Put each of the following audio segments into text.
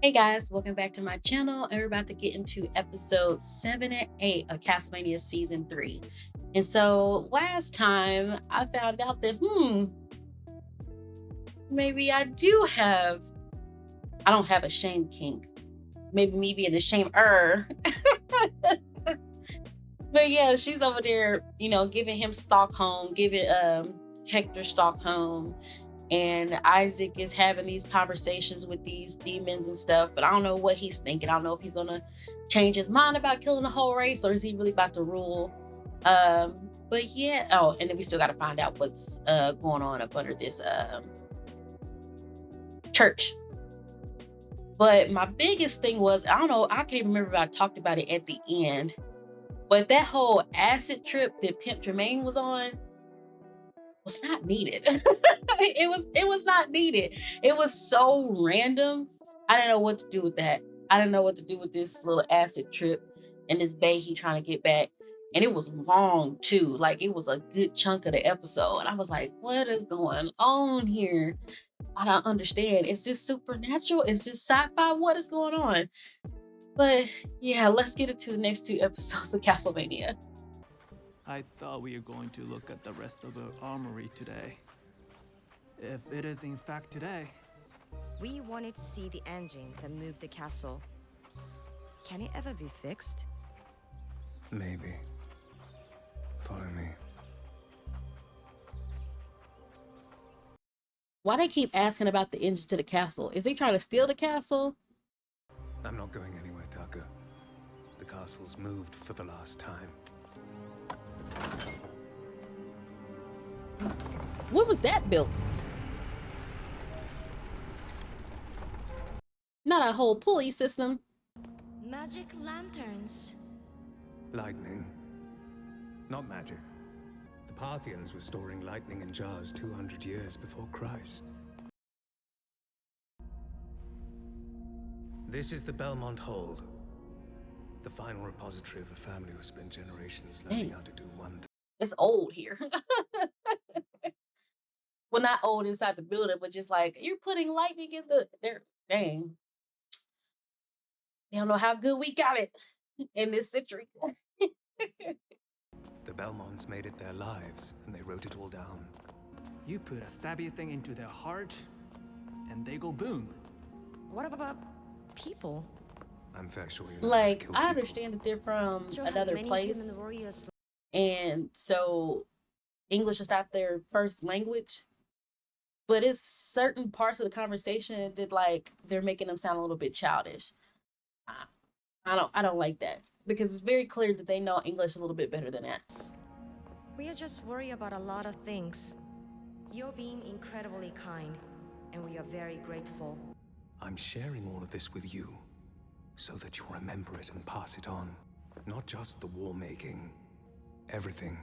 Hey guys, welcome back to my channel. And we're about to get into episode 7 and 8 of Castlevania season 3. And so last time I found out that maybe I don't have a shame kink. Maybe me being the shamer. But yeah, she's over there, giving him Stockholm, giving Hector Stockholm, and Isaac is having these conversations with these demons and stuff. But I don't know what he's thinking. I don't know if he's gonna change his mind about killing the whole race, or is he really about to rule? But yeah. Oh, and then we still got to find out what's going on up under this church. But my biggest thing was, I don't know, I can't even remember if I talked about it at the end. But that whole acid trip that Pimp Jermaine was on was not needed. it was not needed. It was so random. I didn't know what to do with that. I didn't know what to do with this little acid trip and this bay he trying to get back. And it was long too. Like it was a good chunk of the episode. And I was like, what is going on here? I don't understand. Is this supernatural? Is this sci-fi? What is going on? But yeah, let's get into the next two episodes of Castlevania. I thought we were going to look at the rest of the armory today. If it is in fact today. We wanted to see the engine that moved the castle. Can it ever be fixed? Maybe. Follow me. Why they keep asking about the engine to the castle? Is they trying to steal the castle? I'm not going anywhere, Tucker. The castle's moved for the last time. When was that built? Not a whole pulley system. Magic lanterns. Lightning. Not magic. The Parthians were storing lightning in jars 200 years before Christ. This is the Belmont Hold. The final repository of a family who spent generations learning how to do one thing. It's old here. Well, not old inside the building, but just like you're putting lightning in the there. Dang. They don't know how good we got it in this century. The Belmonts made it their lives, and they wrote it all down. You put a stabby thing into their heart, and they go boom. What about people? I'm fair sure you're not Like, kill I people. understand that they're from Still have another many place, human warriors. and so English is not their first language. But it's certain parts of the conversation that like they're making them sound a little bit childish. I I don't like that because it's very clear that they know English a little bit better than that. We are just worried about a lot of things. You're being incredibly kind, and we are very grateful. I'm sharing all of this with you, so that you'll remember it and pass it on. Not just the war making, everything.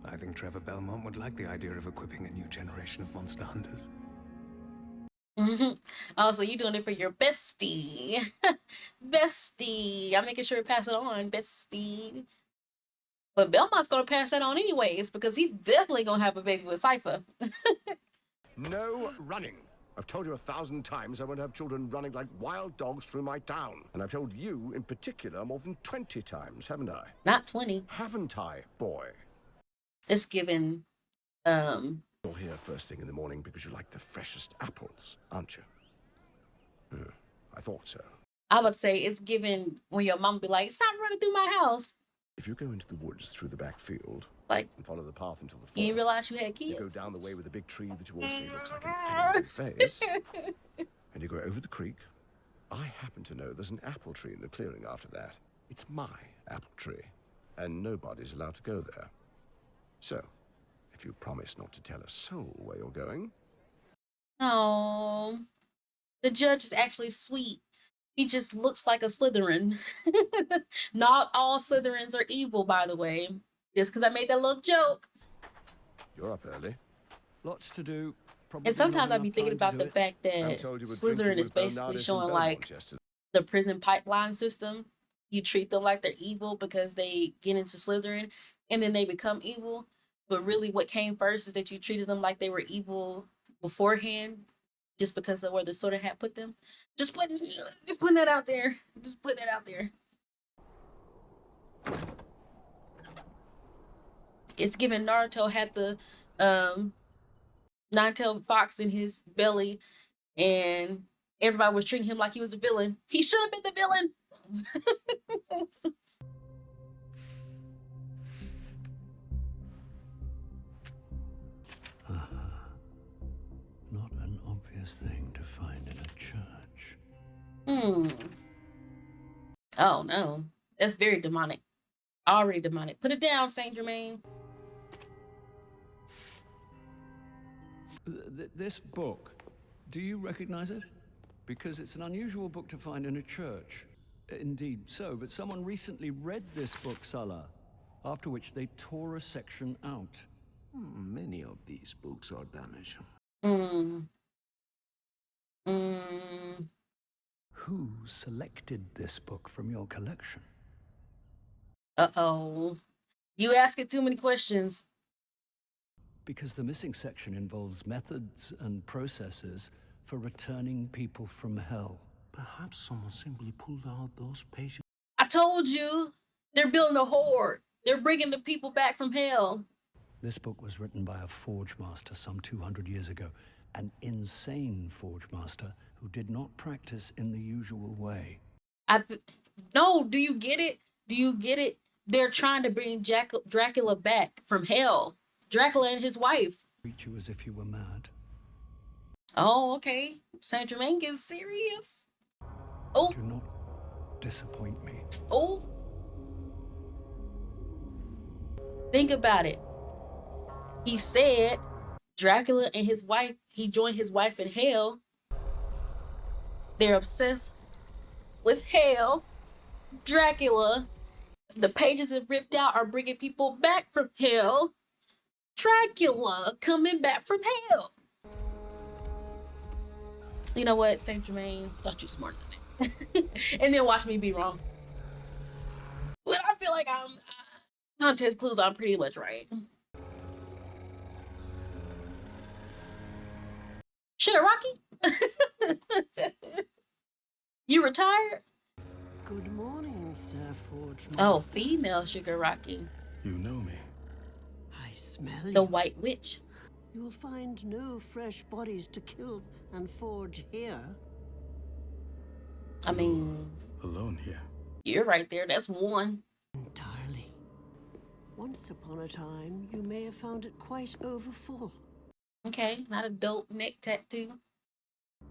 I think Trevor Belmont would like the idea of equipping a new generation of monster hunters. Oh, so you doing it for your bestie. Bestie. I'm making sure to pass it on, bestie. But Belmont's gonna pass that on anyways, because he's definitely gonna have a baby with Cypher. No running. I've told you 1,000 times I won't have children running like wild dogs through my town. And I've told you in particular more than 20 times, haven't I? Not 20. Haven't I, boy? It's given You're here first thing in the morning because you like the freshest apples, aren't you? I thought so. I would say it's given when your mom be like, stop running through my house. If you go into the woods through the back field Like, and follow the path until the you didn't fork, realize you had you go kids. down the way with a big tree that you all say looks like an animal face, and you go over the creek. I happen to know there's an apple tree in the clearing after that. It's my apple tree, and nobody's allowed to go there. So, if you promise not to tell a soul where you're going. Oh, the judge is actually sweet. He just looks like a Slytherin. Not all Slytherins are evil, by the way. Just because I made that little joke. You're up early. Lots to do. Probably And sometimes not I'd be enough thinking time to about do the it. fact I'm that told you were Slytherin drinking is with basically Bernardus showing and like Belmont yesterday. the prison pipeline system. You treat them like they're evil because they get into Slytherin and then they become evil. But really what came first is that you treated them like they were evil beforehand just because of where the sword hat put them. Just putting that out there. Just putting it out there. It's given Naruto had the nine-tailed fox in his belly, and everybody was treating him like he was a villain. He should have been the villain. Not an obvious thing to find in a church. Oh no, that's very demonic. Already demonic. Put it down, Saint Germain. This book, do you recognize it? Because it's an unusual book to find in a church. Indeed so, but someone recently read this book, Salah, after which they tore a section out. Many of these books are damaged. Who selected this book from your collection? Uh-oh. You asking too many questions. Because the missing section involves methods and processes for returning people from hell. Perhaps someone simply pulled out those pages. I told you, they're building a horde. They're bringing the people back from hell. This book was written by a forge master some 200 years ago. An insane forge master who did not practice in the usual way. No, do you get it? Do you get it? They're trying to bring Dracula back from hell. Dracula and his wife. Treat you as if you were mad. Oh, okay. Saint Germain gets serious. Oh. Do not disappoint me. Oh. Think about it. He said Dracula and his wife, he joined his wife in hell. They're obsessed with hell. Dracula. The pages that ripped out are bringing people back from hell. Dracula coming back from hell. You know what, Saint Germain? Thought you smarter than that. And then watch me be wrong. But I feel like context clues, I'm pretty much right. Shigaraki? You retired? Good morning, Sir Forge Master. Oh, female Shigaraki. You know me. I smell you. The White Witch. You'll find no fresh bodies to kill and forge here. I mean, Alone here. you're right there. That's one. Entirely. Once upon a time, you may have found it quite overfull. Okay, not a dope neck tattoo.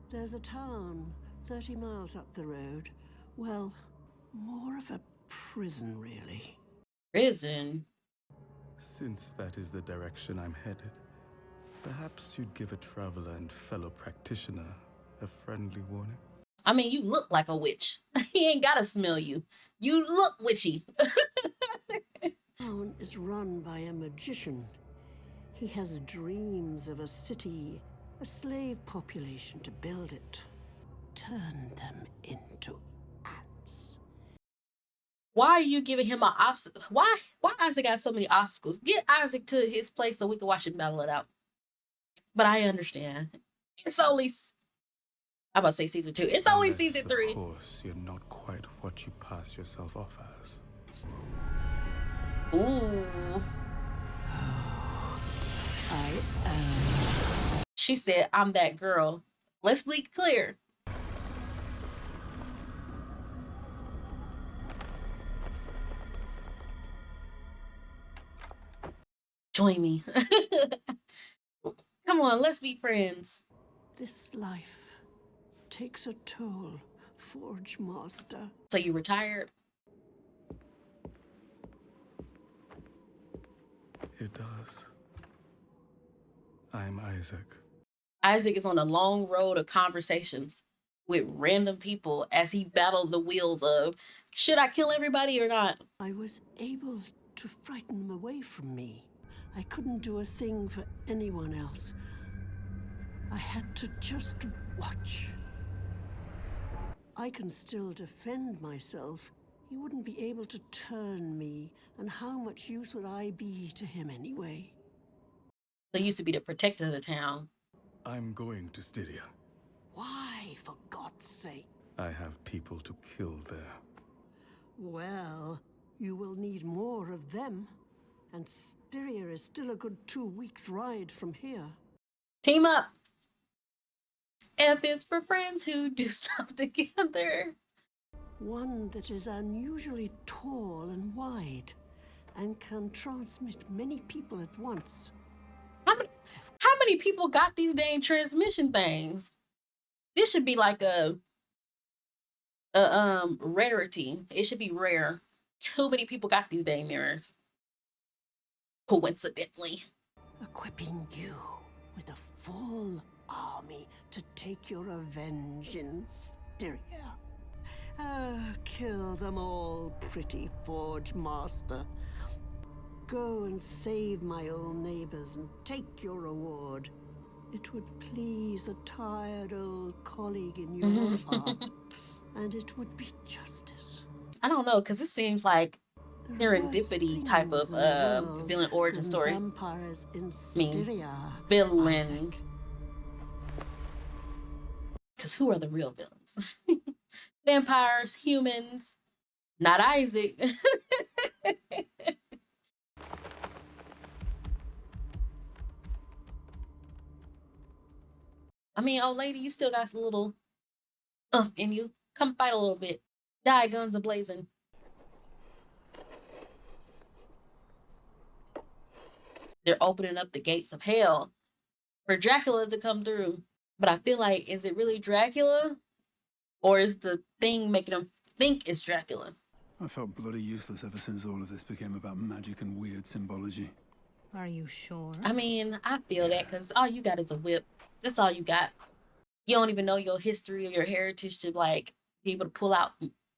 There's a town 30 miles up the road. Well, more of a prison, really. Prison. Since that is the direction I'm headed, perhaps you'd give a traveler and fellow practitioner a friendly warning. I mean, you look like a witch. He ain't gotta smell you. You look witchy. The town is run by a magician. He has dreams of a city, a slave population to build it. Turn them into ants. Why are you giving him an obstacle? Why Isaac got so many obstacles? Get Isaac to his place so we can watch him battle it out. But I understand. It's only, I'm about to say season 2. It's only Unless, season 3. Of course, you're not quite what you pass yourself off as. Ooh. I am. She said, I'm that girl. Let's be clear. Join me. Come on, let's be friends. This life takes a toll, Forge Master. So you retired? It does. I'm Isaac. Isaac is on a long road of conversations with random people as he battled the wheels of, should I kill everybody or not? I was able to frighten them away from me. I couldn't do a thing for anyone else. I had to just watch. I can still defend myself. He wouldn't be able to turn me, and how much use would I be to him anyway? They used to be the protector of the town. I'm going to Styria. Why, for God's sake? I have people to kill there. Well, you will need more of them. And Styria is still a good 2 weeks' ride from here. Team up. F is for friends who do stuff together. One that is unusually tall and wide, and can transmit many people at once. How many people got these dang transmission things? This should be like a rarity. It should be rare. Too many people got these dang mirrors. Coincidentally. Equipping you with a full army to take your revenge in Styria. Kill them all, pretty Forge Master. Go and save my old neighbors and take your reward. It would please a tired old colleague in your heart, and it would be justice. I don't know, because it seems like serendipity type of villain origin story. Vampires in Styria, Villain. Because who are the real villains? Vampires, humans, not Isaac. I mean, old lady, you still got a little in you. Come fight a little bit. Die, guns a-blazing. They're opening up the gates of hell for Dracula to come through. But I feel like, is it really Dracula? Or is the thing making them think it's Dracula? I felt bloody useless ever since all of this became about magic and weird symbology. Are you sure? I mean, I feel that because all you got is a whip. That's all you got. You don't even know your history or your heritage to like be able to pull out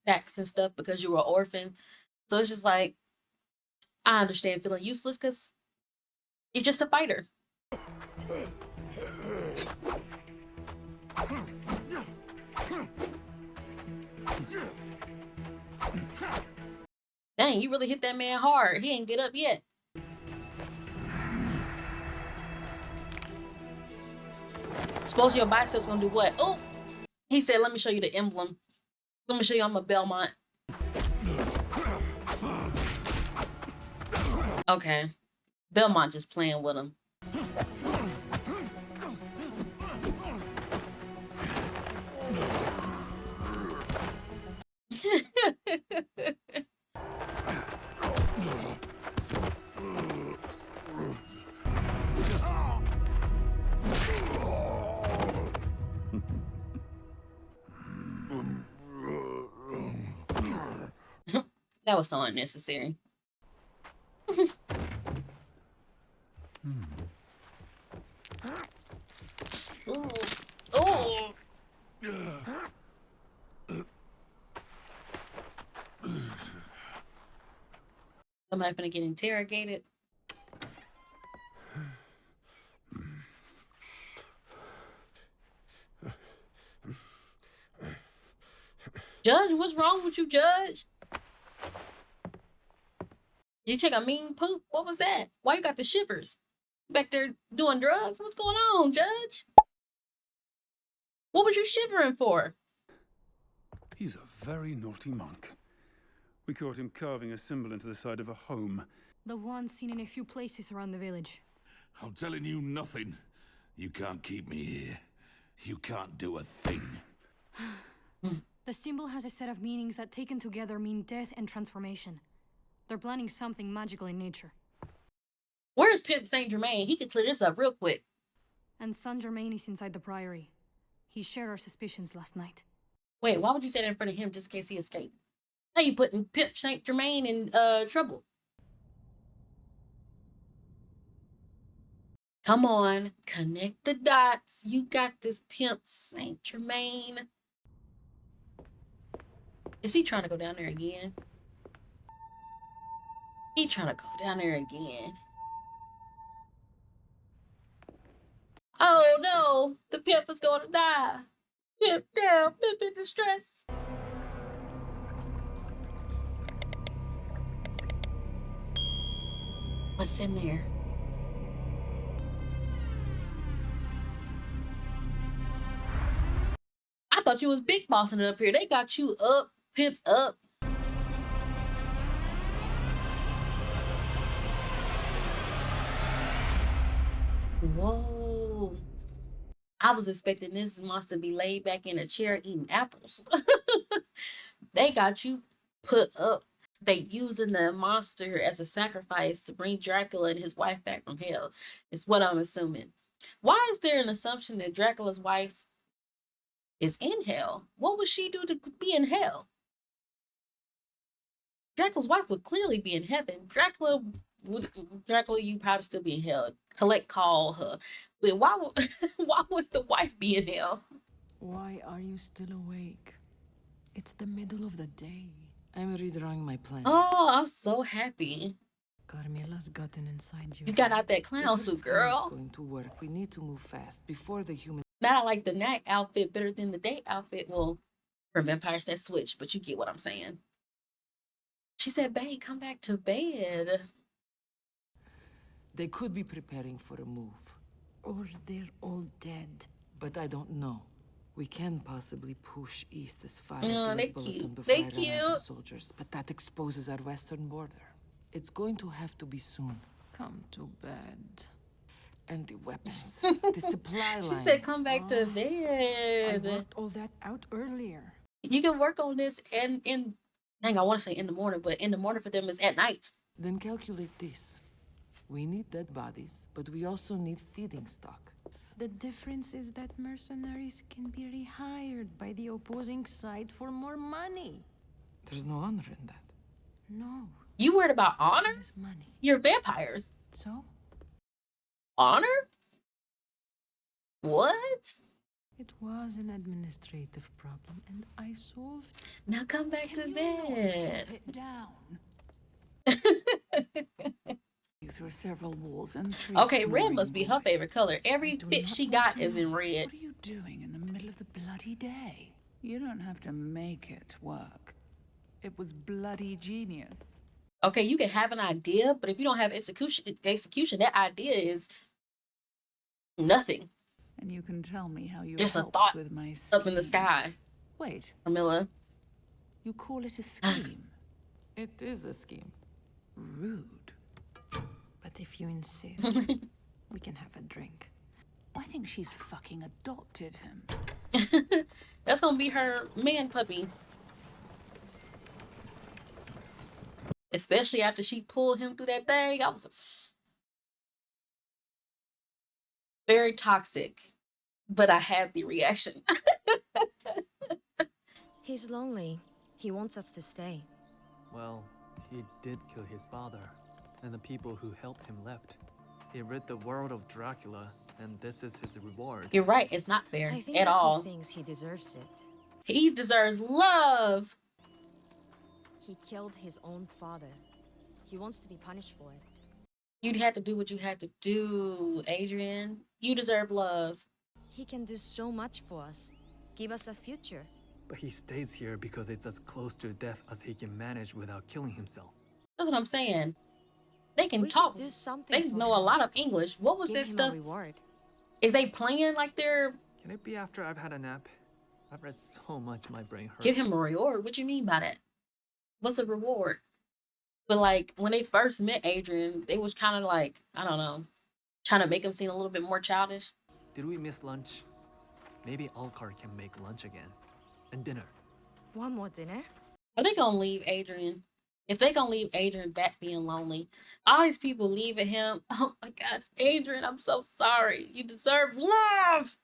facts and stuff because you were an orphan. So it's just like, I understand feeling useless because you're just a fighter. Dang, you really hit that man hard. He ain't get up yet. Suppose your biceps gonna do what? Oh, he said, let me show you the emblem. Let me show you I'm a Belmont. Okay. Belmont just playing with him. That was so unnecessary. Ooh. Ooh. Somebody gonna get interrogated. Judge, what's wrong with you, Judge? You take a mean poop? What was that? Why you got the shivers? Back there doing drugs? What's going on, Judge? What was you shivering for? He's a very naughty monk. We caught him carving a symbol into the side of a home. The one seen in a few places around the village. I'm telling you nothing. You can't keep me here. You can't do a thing. The symbol has a set of meanings that taken together mean death and transformation. They're planning something magical in nature. Where's Pimp Saint Germain? He could clear this up real quick. And Saint Germain is inside the priory. He shared our suspicions last night. Wait, why would you say that in front of him just in case he escaped? How you putting Pimp Saint Germain in trouble? Come on, connect the dots. You got this, Pimp Saint Germain. Is he trying to go down there again? He trying to go down there again. Oh no, the pimp is going to die. Pimp down, pimp in distress. What's in there? thought you was big bossing it up here. They got you up, pants up. Whoa. I was expecting this monster to be laid back in a chair eating apples. They got you put up. They using the monster as a sacrifice to bring Dracula and his wife back from hell. Is what I'm assuming. Why is there an assumption that Dracula's wife is in hell? What would she do to be in hell? Dracula's wife would clearly be in heaven. Dracula, you probably still be in hell. Collect call her. But why would the wife be in hell? Why are you still awake? It's the middle of the day. I'm redrawing my plans. Oh, I'm so happy. Carmilla's gotten inside you. You got out that clown suit, girl. It's going to work. We need to move fast before the human. Now I like the night outfit better than the day outfit. Well, for vampires that switch, but you get what I'm saying. She said, babe, come back to bed. They could be preparing for a move. Or they're all dead. But I don't know. We can possibly push east as far as Lake Bulletin before I run out of soldiers. But that exposes our western border. It's going to have to be soon. Come to bed. And the weapons. The supply lines. She said, come back to bed. I worked all that out earlier. You can work on this and dang, I want to say in the morning, but in the morning for them is at night. Then calculate this. We need dead bodies, but we also need feeding stock. The difference is that mercenaries can be rehired by the opposing side for more money. There's no honor in that. No. You worried about honor? Money. You're vampires. So? Honor? What? It was an administrative problem, and I solved it. Now come back to bed. Keep it down. You through several walls and okay, red must be her favorite color. Every fit she got is in red. What are you doing in the middle of the bloody day? You don't have to make it work. It was bloody genius. Okay, you can have an idea, but if you don't have execution, that idea is nothing. And you can tell me how you just a helped thought with my scheme. up in the sky. Wait, Camilla. You call it a scheme? It is a scheme. Rude. But if you insist, we can have a drink. I think she's fucking adopted him. That's gonna be her man puppy. Especially after she pulled him through that thing. I was very toxic, but I had the reaction. He's lonely. He wants us to stay. Well, he did kill his father, and the people who helped him left. He rid the world of Dracula, and this is his reward. You're right, it's not fair I think at all. He thinks he deserves it. He deserves love. He killed his own father. He wants to be punished for it. You'd have to do what you had to do, Adrian. You deserve love. He can do so much for us. Give us a future. But he stays here because it's as close to death as he can manage without killing himself. That's what I'm saying. They can talk. Do something they know a lot of English. What was that stuff? Is they playing like they're... Can it be after I've had a nap? I've read so much my brain hurts. Give him a reward? What you mean by that? What's a reward? But like, when they first met Adrian, they was kind of like, I don't know, trying to make him seem a little bit more childish. Did we miss lunch? Maybe Alcar can make lunch again. And dinner. One more dinner? Are they gonna leave Adrian? If they gonna leave Adrian back being lonely, all these people leaving him. Oh my God, Adrian, I'm so sorry. You deserve love.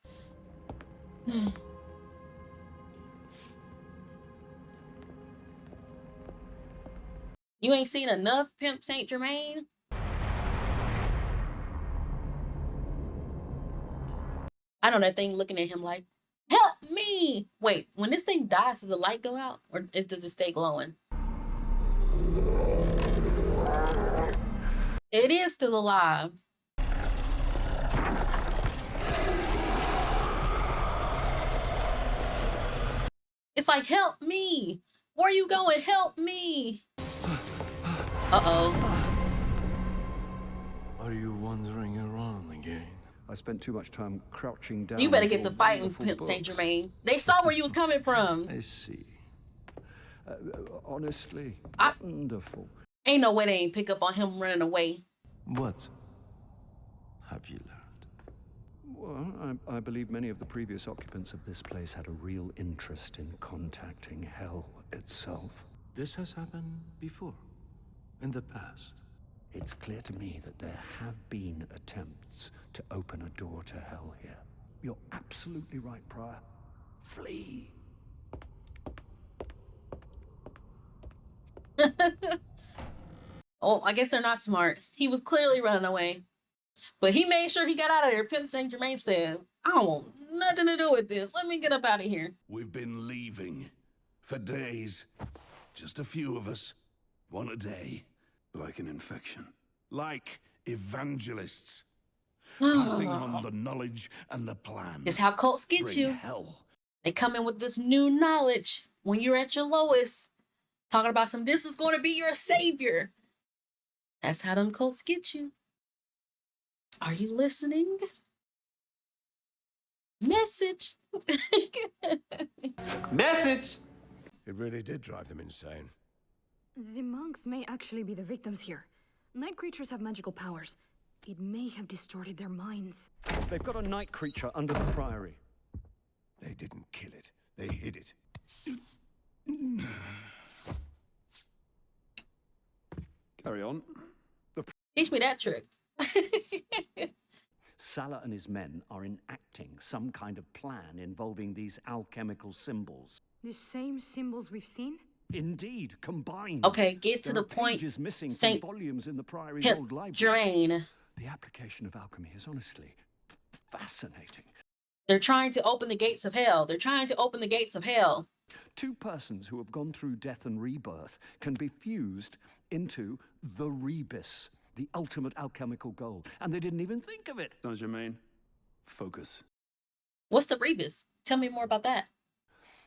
You ain't seen enough Pimp Saint Germain? I know that thing looking at him like, help me! Wait, when this thing dies, does the light go out? Or does it stay glowing? It is still alive. It's like, help me! Where are you going? Help me! Uh-oh. Are you wandering around again? I spent too much time crouching down. You better get to before fighting, wonderful Pimp Saint books. Germain. They saw where you was coming from. I see. Honestly, wonderful. Ain't no way they ain't pick up on him running away. What have you learned? Well, I believe many of the previous occupants of this place had a real interest in contacting hell itself. This has happened before, in the past. It's clear to me that there have been attempts to open a door to hell here. You're absolutely right, Prior. Flee. Oh, I guess they're not smart. He was clearly running away. But he made sure he got out of there. Pimp Saint Germain said, I don't want nothing to do with this. Let me get up out of here. We've been leaving for days. Just a few of us. One a day. Like an infection. Like evangelists. Passing on the knowledge and the plan. It's how cults get Bring you. hell. They come in with this new knowledge when you're at your lowest. Talking about this is going to be your savior. That's how them cults get you. Are you listening? Message. Message! It really did drive them insane. The monks may actually be the victims here. Night creatures have magical powers. It may have distorted their minds. They've got a night creature under the priory. They didn't kill it. They hid it. Carry on. Teach me that trick. Salah and his men are enacting some kind of plan involving these alchemical symbols. The same symbols we've seen? Indeed, combined. Okay, get to There the are point. pages missing Saint from volumes in the priory's Pimp old library. Germain. The application of alchemy is honestly fascinating. They're trying to open the gates of hell. They're trying to open the gates of hell. Two persons who have gone through death and rebirth can be fused into the rebis, the ultimate alchemical goal. And they didn't even think of it. Saint Germain, focus. What's the rebus? Tell me more about that.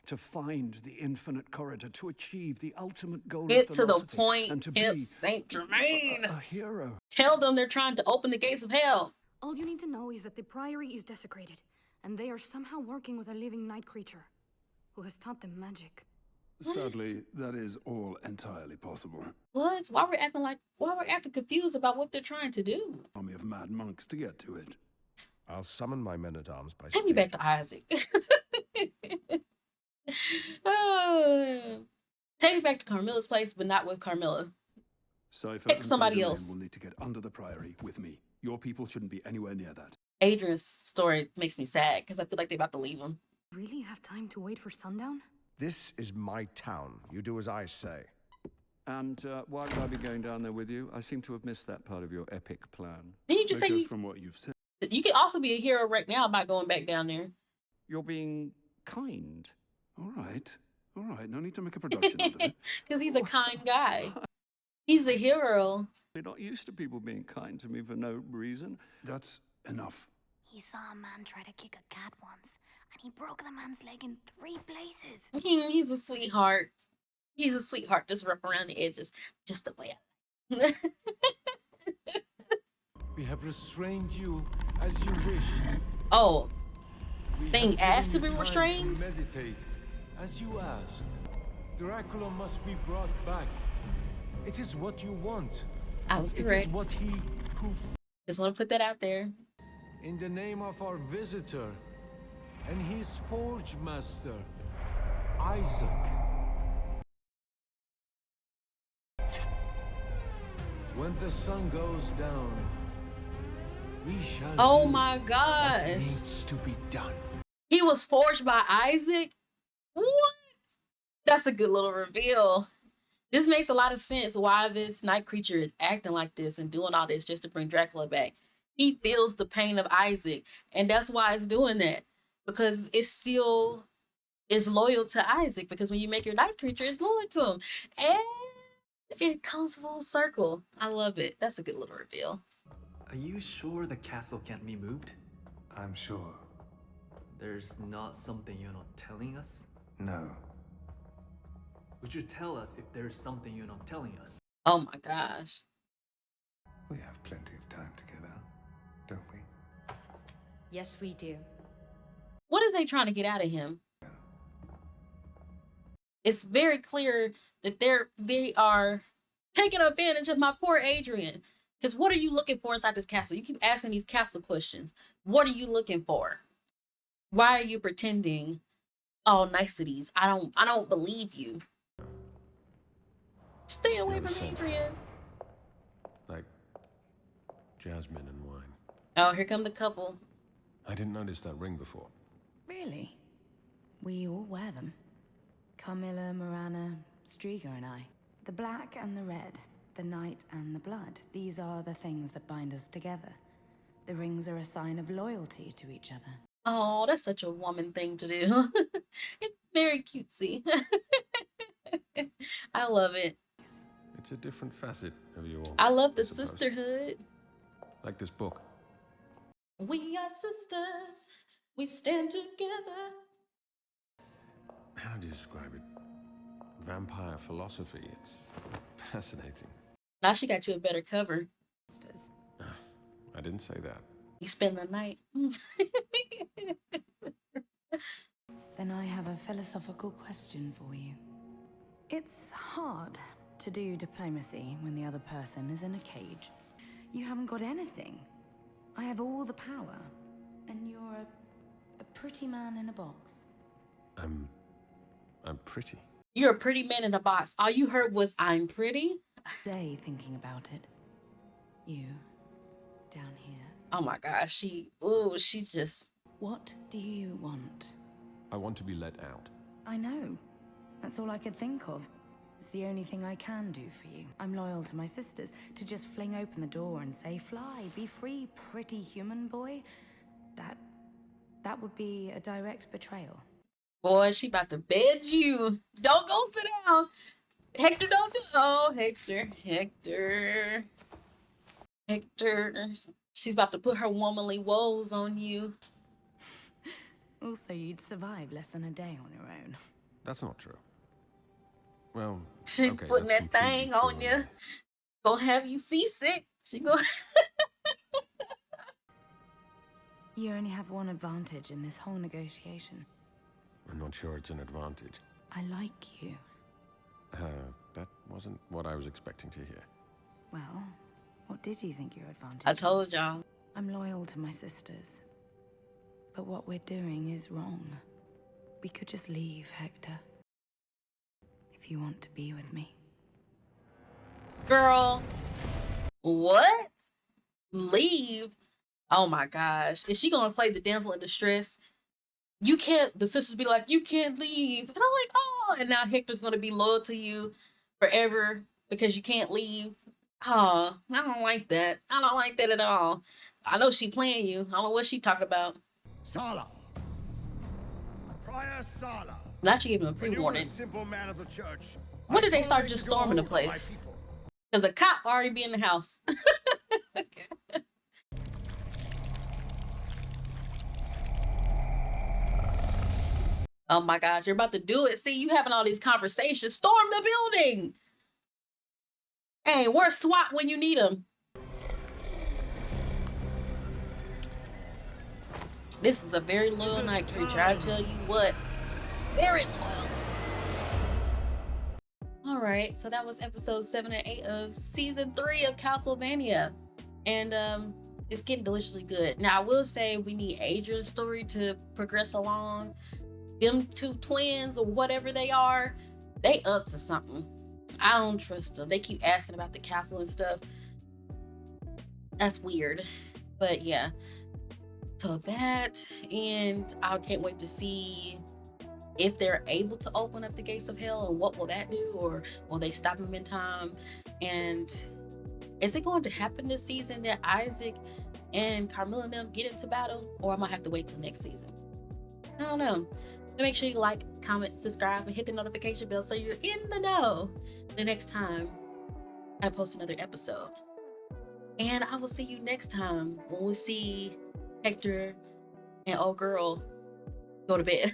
To find the infinite corridor, to achieve the ultimate goal Get of to the philosophy, point, and to Pimp be Saint Germain. a hero. Tell them they're trying to open the gates of hell. All you need to know is that the priory is desecrated, and they are somehow working with a living night creature who has taught them magic. Sadly, that is all entirely possible. What? Why we're acting confused about what they're trying to do? Army of mad monks to get to it. I'll summon my men-at-arms by Take me back to Isaac. Take me back to Carmilla's place, but not with Carmilla. Cypher Pick and somebody Saint Germain else. will need to get under the priory with me. Your people shouldn't be anywhere near that. Adrian's story makes me sad because I feel like they're about to leave him. Really have time to wait for sundown? This is my town. You do as I say. And why would I be going down there with you? I seem to have missed that part of your epic plan. Didn't you just say Because you, from what you've said, you could also be a hero right now by going back down there? You're being kind. all right. No need to make a production out of it. Because he's a kind guy. He's a hero. We're not used to people being kind to me for no reason. That's enough. He saw a man try to kick a cat once, and he broke the man's leg in 3 places. He's a sweetheart. He's a sweetheart. Just rough around the edges, just the way I like. We have restrained you as you wished. Oh, We thing have asked to given be you time restrained? To meditate, as you asked. Dracula must be brought back. It is what you want. I was It correct. is what he who, Just want to put that out there. in the name of our visitor and his forge master, Isaac. When the sun goes down, we shall Oh do my what gosh. needs to be done. He was forged by Isaac? What? That's a good little reveal. This makes a lot of sense why this night creature is acting like this and doing all this just to bring Dracula back. He feels the pain of Isaac, and that's why it's doing that. Because it still is loyal to Isaac, because when you make your night creature, it's loyal to him. And it comes full circle. I love it. That's a good little reveal. Are you sure the castle can't be moved? I'm sure. There's not something you're not telling us? No. Would you tell us if there's something you're not telling us? Oh my gosh. We have plenty of time together, don't we? Yes, we do. What is they trying to get out of him? It's very clear that they are taking advantage of my poor Adrian. Because what are you looking for inside this castle? You keep asking these castle questions. What are you looking for? Why are you pretending all niceties? I don't believe you. Stay away from Adrian. Like jasmine and wine. Oh, here come the couple. I didn't notice that ring before. Really? We all wear them. Carmilla, Morana, Striga and I. The black and the red, the night and the blood. These are the things that bind us together. The rings are a sign of loyalty to each other. Oh, that's such a woman thing to do. It's very cutesy. I love it. It's a different facet of you all. I love the sisterhood. Like this book. We are sisters. We stand together. How do you describe it? Vampire philosophy. It's fascinating. Now she got you a better cover. I didn't say that. You spend the night. Then I have a philosophical question for you. It's hard to do diplomacy when the other person is in a cage. You haven't got anything. I have all the power, and you're a pretty man in a box. I'm pretty. You're a pretty man in a box. All you heard was, I'm pretty? Day thinking about it. You, down here. Oh my gosh, she just... What do you want? I want to be let out. I know. That's all I could think of. It's the only thing I can do for you. I'm loyal to my sisters. To just fling open the door and say, fly, be free, pretty human boy. That would be a direct betrayal. Boy, she about to bed you. Don't go sit down. Hector, don't do... Oh, Hector. She's about to put her womanly woes on you. Also, you'd survive less than a day on your own. That's not true. Well, She's okay, putting that's that thing on you. Gonna have you seasick. She gonna... You only have one advantage in this whole negotiation. I'm not sure it's an advantage. I like you. That wasn't what I was expecting to hear. Well, what did you think your advantage I told was? y'all. I'm loyal to my sisters. But what we're doing is wrong. We could just leave, Hector. If you want to be with me. Girl. What? Leave? Oh my gosh. Is she gonna play the damsel in distress? You can't, the sisters be like, you can't leave. And I'm like, oh, and now Hector's gonna be loyal to you forever because you can't leave. Oh, I don't like that. I don't like that at all. I know she playing you. I don't know what she talking about. Sala. Prior Sala. Now she gave him a pre-warning. Simple man of the church. When did they start just storming the place? Because a cop already be in the house. Oh my gosh, you're about to do it. See, you having all these conversations. Storm the building. Hey, where's SWAT when you need them? This is a very loyal night creature. I tell you what, very loyal. All right, so that was episode 7 and 8 of season 3 of Castlevania, and it's getting deliciously good. Now, I will say we need Adrian's story to progress along. Them two twins or whatever they are, they up to something. I don't trust them. They keep asking about the castle and stuff. That's weird, but yeah. So that, and I can't wait to see if they're able to open up the gates of hell, and what will that do, or will they stop them in time? And is it going to happen this season that Isaac and Carmilla and them get into battle, or I might have to wait till next season? I don't know. But make sure you like, comment, subscribe, and hit the notification bell so you're in the know the next time I post another episode. And I will see you next time when we see Hector and old girl go to bed.